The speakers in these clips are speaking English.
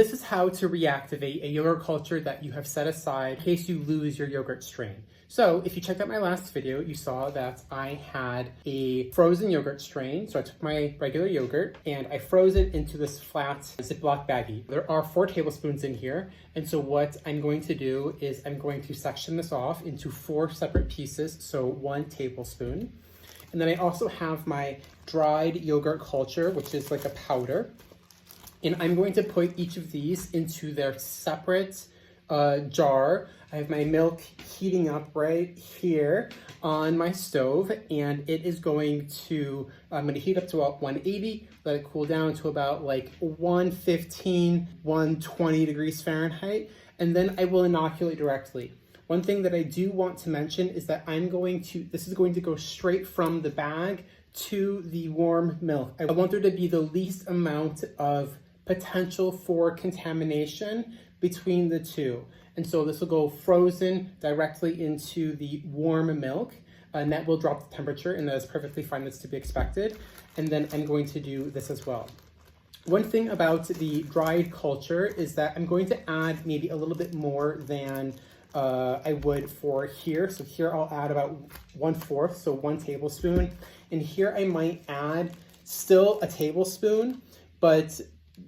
This is how to reactivate a yogurt culture that you have set aside in case you lose your yogurt strain. So if you checked out my last video, you saw that I had a frozen yogurt strain. So I took my regular yogurt and I froze it into this flat Ziploc baggie. There are 4 tablespoons in here. And so what I'm going to do is I'm going to section this off into 4 separate pieces. So 1 tablespoon. And then I also have my dried yogurt culture, which is like a powder. And I'm going to put each of these into their separate jar. I have my milk heating up right here on my stove, and it is going to, I'm going to heat up to about 180, let it cool down to about like 115, 120 degrees Fahrenheit, and then I will inoculate directly. One thing that I do want to mention is that this is going to go straight from the bag to the warm milk. I want there to be the least amount of potential for contamination between the two. And so this will go frozen directly into the warm milk, and that will drop the temperature, and that is perfectly fine. That's to be expected. And then I'm going to do this as well. One thing about the dried culture is that I'm going to add maybe a little bit more than I would for here. So here I'll add about 1/4, so 1 tablespoon. And here I might add still a tablespoon, but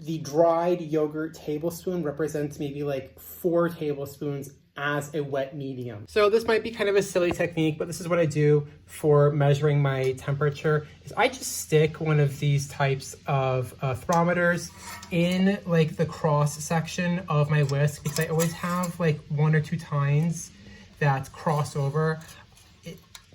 the dried yogurt tablespoon represents maybe like 4 tablespoons as a wet medium. So this might be kind of a silly technique, but this is what I do for measuring my temperature. Is I just stick one of these types of thermometers in like the cross section of my whisk, because I always have like 1 or 2 tines that cross over.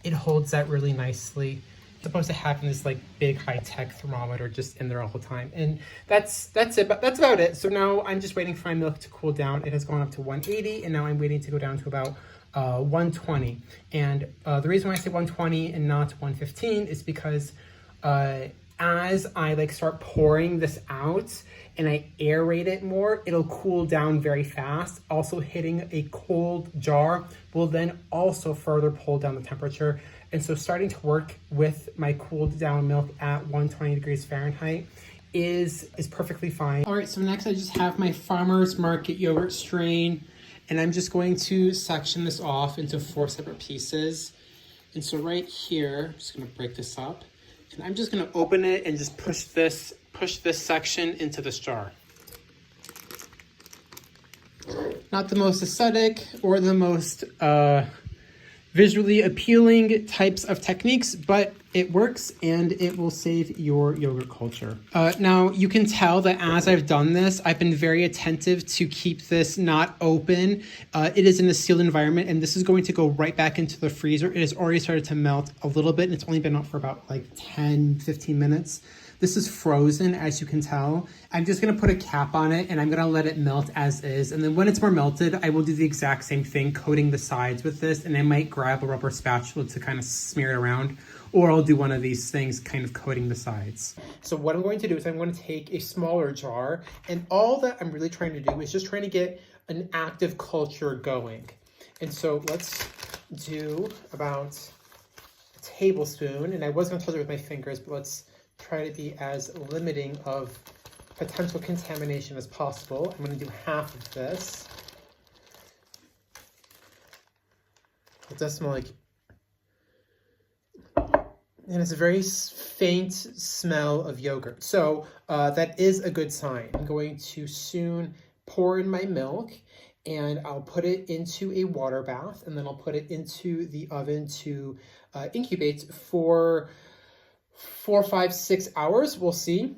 It holds that really nicely. Supposed to have this like big high-tech thermometer just in there all the time, and that's it. But that's about it. So now I'm just waiting for my milk to cool down. It has gone up to 180, and now I'm waiting to go down to about 120. And the reason why I say 120 and not 115 is because as I like start pouring this out and I aerate it more, it'll cool down very fast. Also, hitting a cold jar will then also further pull down the temperature. And so starting to work with my cooled down milk at 120 degrees Fahrenheit is perfectly fine. All right, so next I just have my Farmer's Market yogurt strain, and I'm just going to section this off into 4 separate pieces. And so right here, I'm just gonna break this up, and I'm just gonna open it and just push this section into this jar. Not the most aesthetic or the most visually appealing types of techniques, but it works and it will save your yogurt culture. Now you can tell that as I've done this, I've been very attentive to keep this not open. It is in a sealed environment, and this is going to go right back into the freezer. It has already started to melt a little bit, and it's only been out for about like 10-15 minutes. This is frozen, as you can tell. I'm just gonna put a cap on it and I'm gonna let it melt as is. And then when it's more melted, I will do the exact same thing, coating the sides with this, and I might grab a rubber spatula to kind of smear it around, or I'll do one of these things kind of coating the sides. So what I'm going to do is I'm going to take a smaller jar, and all that I'm really trying to do is just trying to get an active culture going. And so let's do about a tablespoon, and I was gonna touch it with my fingers, but let's try to be as limiting of potential contamination as possible. I'm going to do half of this. It does smell like, and it's a very faint smell of yogurt. So that is a good sign. I'm going to soon pour in my milk, and I'll put it into a water bath, and then I'll put it into the oven to incubate for 4, 5, 6 hours, we'll see.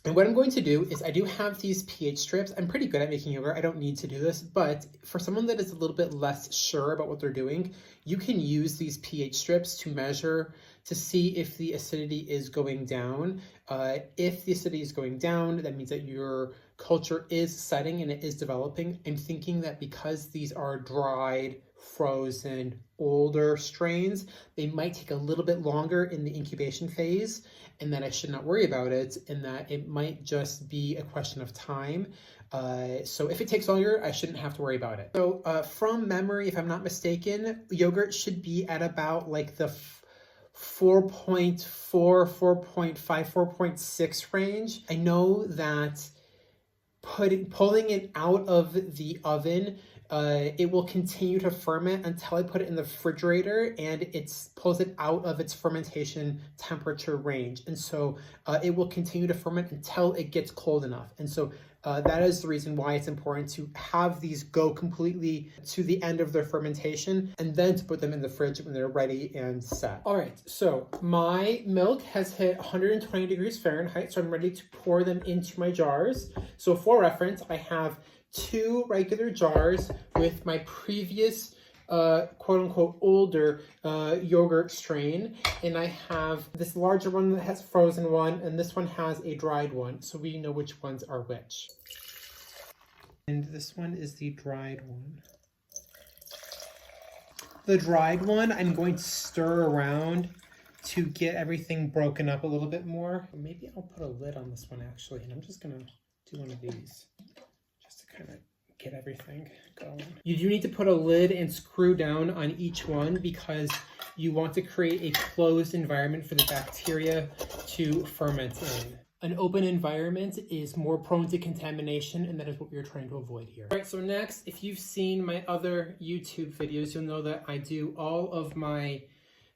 And what I'm going to do is I do have these pH strips. I'm pretty good at making yogurt. I don't need to do this, but for someone that is a little bit less sure about what they're doing, you can use these pH strips to measure, to see if the acidity is going down. If the acidity is going down, that means that your culture is setting and it is developing. I'm thinking that because these are dried, frozen, older strains, they might take a little bit longer in the incubation phase, and that I should not worry about it, and that it might just be a question of time. So if it takes longer, I shouldn't have to worry about it. So from memory, if I'm not mistaken, yogurt should be at about like the 4.4, 4.5, 4.6 range. I know that pulling it out of the oven, it will continue to ferment until I put it in the refrigerator and it pulls it out of its fermentation temperature range. And so it will continue to ferment until it gets cold enough. And so that is the reason why it's important to have these go completely to the end of their fermentation and then to put them in the fridge when they're ready and set. All right, so my milk has hit 120 degrees Fahrenheit, so I'm ready to pour them into my jars. So for reference, I have 2 regular jars with my previous quote unquote older yogurt strain, and I have this larger one that has frozen one, and this one has a dried one, so we know which ones are which. And this one is the dried one. The dried one, I'm going to stir around to get everything broken up a little bit more. Maybe I'll put a lid on this one actually, and I'm just gonna do one of these just to kind of get everything going. You do need to put a lid and screw down on each one because you want to create a closed environment for the bacteria to ferment in. An open environment is more prone to contamination, and that is what we are trying to avoid here. All right, so next, if you've seen my other YouTube videos, you'll know that I do all of my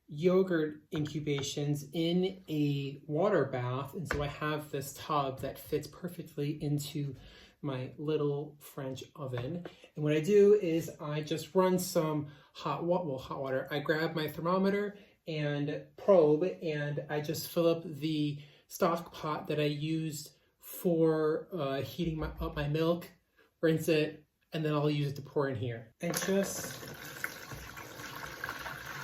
yogurt incubations in a water bath, and so I have this tub that fits perfectly into my little French oven. And what I do is I just run some hot water. I grab my thermometer and probe, and I just fill up the stock pot that I used for heating up my milk, rinse it, and then I'll use it to pour in here. I just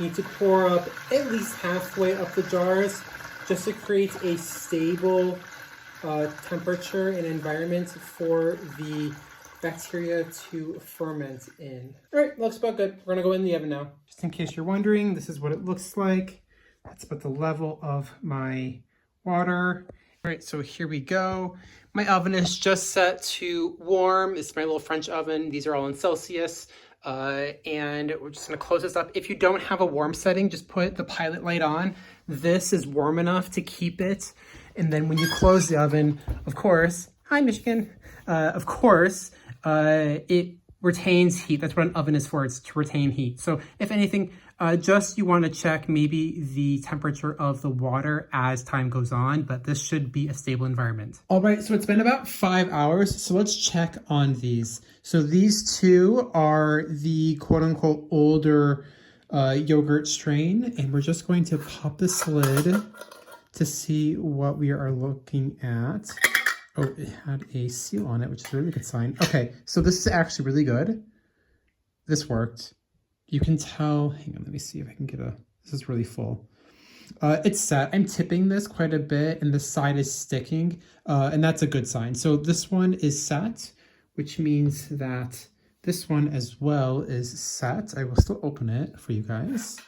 need to pour up at least halfway up the jars just to create a stable temperature and environment for the bacteria to ferment in. All right, looks about good. We're gonna go in the oven now. Just in case you're wondering, this is what it looks like. That's about the level of my water. All right, so here we go. My oven is just set to warm. It's my little French oven. These are all in Celsius. And we're just gonna close this up. If you don't have a warm setting, just put the pilot light on. This is warm enough to keep it. And then when you close the oven, of course, hi Michigan, of course, it retains heat. That's what an oven is for, it's to retain heat. So if anything, just you wanna check maybe the temperature of the water as time goes on, but this should be a stable environment. All right, so it's been about 5 hours, so let's check on these. So these two are the quote unquote older yogurt strain, and we're just going to pop this lid to see what we are looking at. Oh, it had a seal on it, which is a really good sign. Okay, so this is actually really good. This worked. You can tell, hang on, let me see if I can get this is really full. It's set. I'm tipping this quite a bit and the side is sticking, and that's a good sign. So this one is set, which means that this one as well is set. I will still open it for you guys.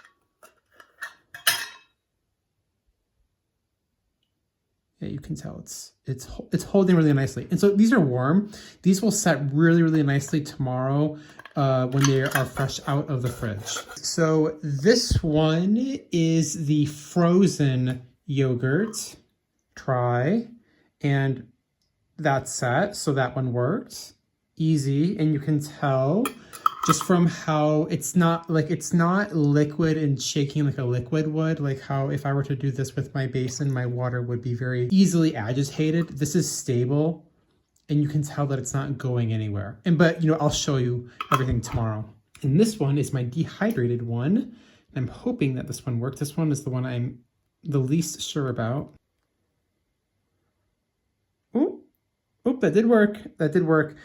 Yeah, you can tell it's holding really nicely. And so these are warm. These will set really, really nicely tomorrow when they are fresh out of the fridge. So this one is the frozen yogurt. Try, and that's set. So that one worked. Easy, and you can tell just from how it's not liquid and shaking like a liquid would, like how if I were to do this with my basin, my water would be very easily agitated. This is stable, and you can tell that it's not going anywhere. But I'll show you everything tomorrow. And this one is my dehydrated one. And I'm hoping that this one works. This one is the one I'm the least sure about. Oh, that did work. That did work.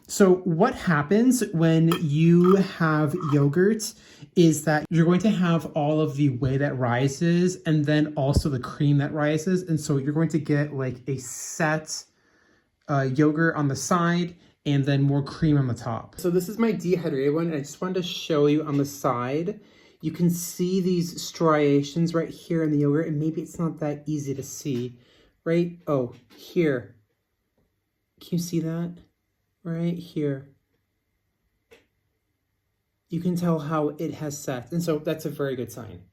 So what happens when you have yogurt is that you're going to have all of the whey that rises and then also the cream that rises. And so you're going to get like a set yogurt on the side and then more cream on the top. So this is my dehydrated one, and I just wanted to show you on the side. You can see these striations right here in the yogurt, and maybe it's not that easy to see, right? Oh, here. Can you see that? Right here. You can tell how it has set, and so that's a very good sign.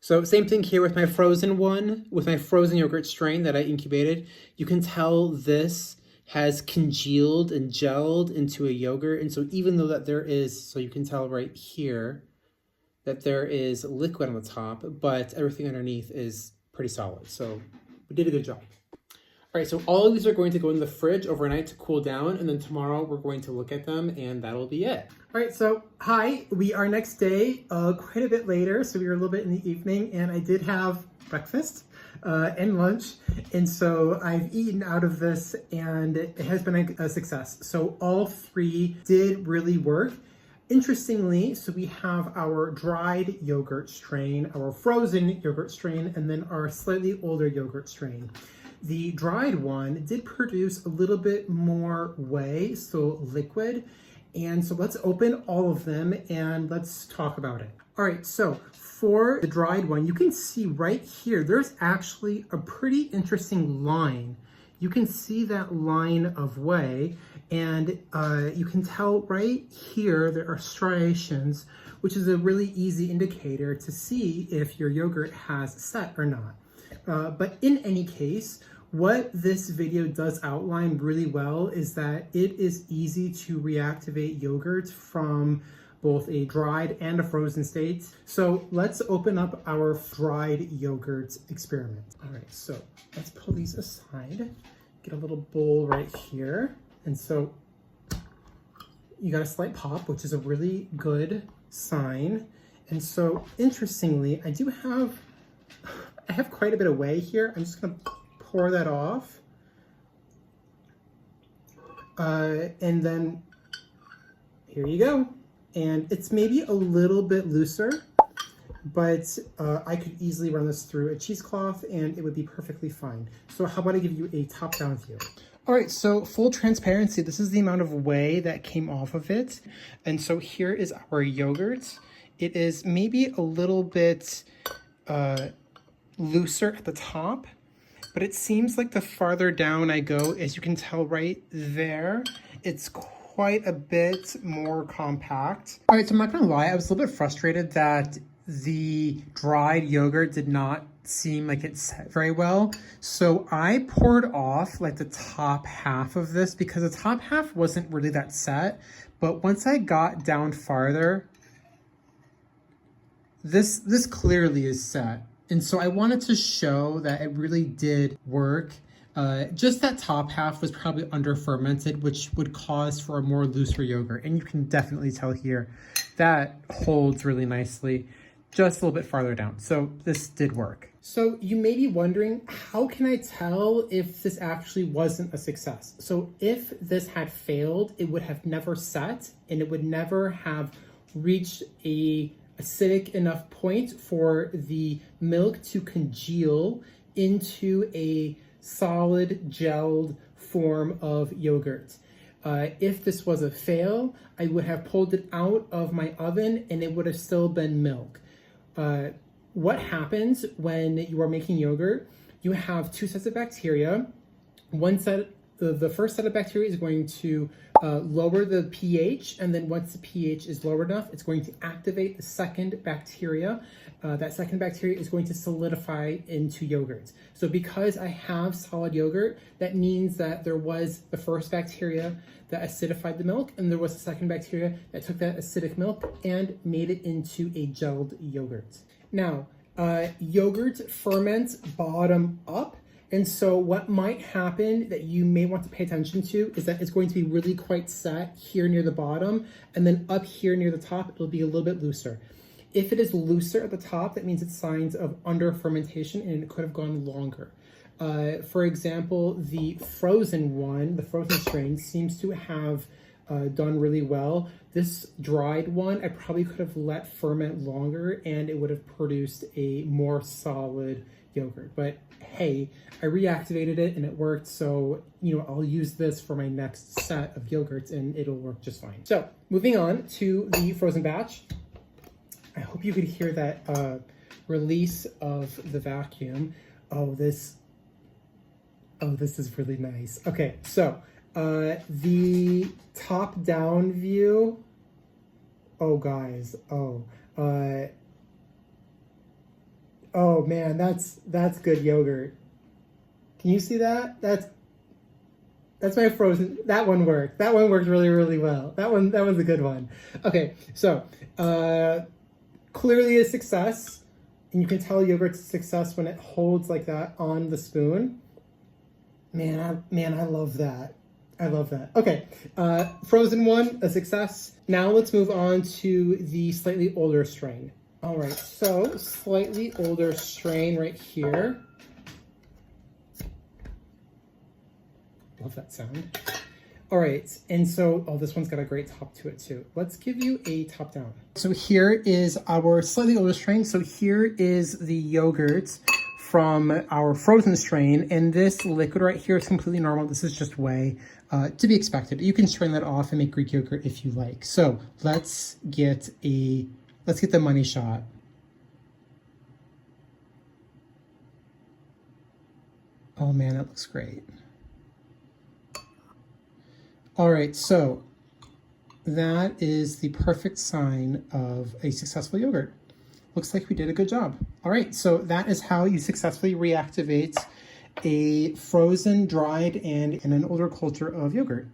So same thing here with my frozen one, with my frozen yogurt strain that I incubated. You can tell this has congealed and gelled into a yogurt. And so even though that there is, so you can tell right here, that there is liquid on the top, but everything underneath is pretty solid. So we did a good job. All right, so all of these are going to go in the fridge overnight to cool down, and then tomorrow we're going to look at them, and that'll be it. All right, so hi, we are next day, quite a bit later, so we were a little bit in the evening, and I did have breakfast and lunch, and so I've eaten out of this, and it has been a success. So all three did really work. Interestingly, so we have our dried yogurt strain, our frozen yogurt strain, and then our slightly older yogurt strain. The dried one did produce a little bit more whey, so liquid. And so let's open all of them and let's talk about it. All right, so for the dried one, you can see right here, there's actually a pretty interesting line. You can see that line of whey, and you can tell right here there are striations, which is a really easy indicator to see if your yogurt has set or not. But in any case, what this video does outline really well is that it is easy to reactivate yogurt from both a dried and a frozen state. So let's open up our dried yogurt experiment. All right, so let's pull these aside, get a little bowl right here. And so you got a slight pop, which is a really good sign. And so interestingly, I have quite a bit of whey here. I'm just gonna pour that off. And then here you go. And it's maybe a little bit looser, but I could easily run this through a cheesecloth and it would be perfectly fine. So how about I give you a top-down view? All right, so full transparency, this is the amount of whey that came off of it. And so here is our yogurt. It is maybe a little bit looser at the top, but it seems like the farther down I go, as you can tell right there, it's quite a bit more compact. All right, so I'm not gonna lie, I was a little bit frustrated that the dried yogurt did not seem like it set very well. So I poured off like the top half of this because the top half wasn't really that set. But once I got down farther, this clearly is set. And so I wanted to show that it really did work. Just that top half was probably under fermented, which would cause for a more looser yogurt. And you can definitely tell here that holds really nicely, just a little bit farther down. So this did work. So you may be wondering, how can I tell if this actually wasn't a success? So if this had failed, it would have never set and it would never have reached a acidic enough point for the milk to congeal into a solid gelled form of yogurt. If this was a fail, I would have pulled it out of my oven and it would have still been milk. What happens when you are making yogurt? You have two sets of bacteria. One set, the first set of bacteria is going to lower the pH, and then once the pH is lower enough, it's going to activate the second bacteria. That second bacteria is going to solidify into yogurt. So because I have solid yogurt, that means that there was the first bacteria that acidified the milk, and there was a second bacteria that took that acidic milk and made it into a gelled yogurt. Now, yogurt ferments bottom up. And so what might happen that you may want to pay attention to is that it's going to be really quite set here near the bottom, and then up here near the top, it'll be a little bit looser. If it is looser at the top, that means it's signs of under fermentation and it could have gone longer. For example, the frozen strain seems to have done really well. This dried one, I probably could have let ferment longer and it would have produced a more solid yogurt. But hey, I reactivated it and it worked. So, I'll use this for my next set of yogurts and it'll work just fine. So moving on to the frozen batch. I hope you could hear that release of the vacuum. Oh, this is really nice. Okay, so the top-down view. Oh, guys. Oh man, that's good yogurt. Can you see that? That's my frozen. That one worked. That one worked really, really well. That was a good one. Okay, so clearly a success, and you can tell yogurt's a success when it holds like that on the spoon. Man, I love that. I love that. Okay, frozen one, a success. Now let's move on to the slightly older strain. All right, so slightly older strain right here. Love that sound. All right, and so, oh, this one's got a great top to it too. Let's give you a top down. So here is our slightly older strain. So here is the yogurt from our frozen strain, and this liquid right here is completely normal. This is just whey, to be expected. You can strain that off and make Greek yogurt if you like. So let's get the money shot. Oh man, that looks great. All right, so that is the perfect sign of a successful yogurt. Looks like we did a good job. All right, so that is how you successfully reactivate a frozen, dried, and in an older culture of yogurt.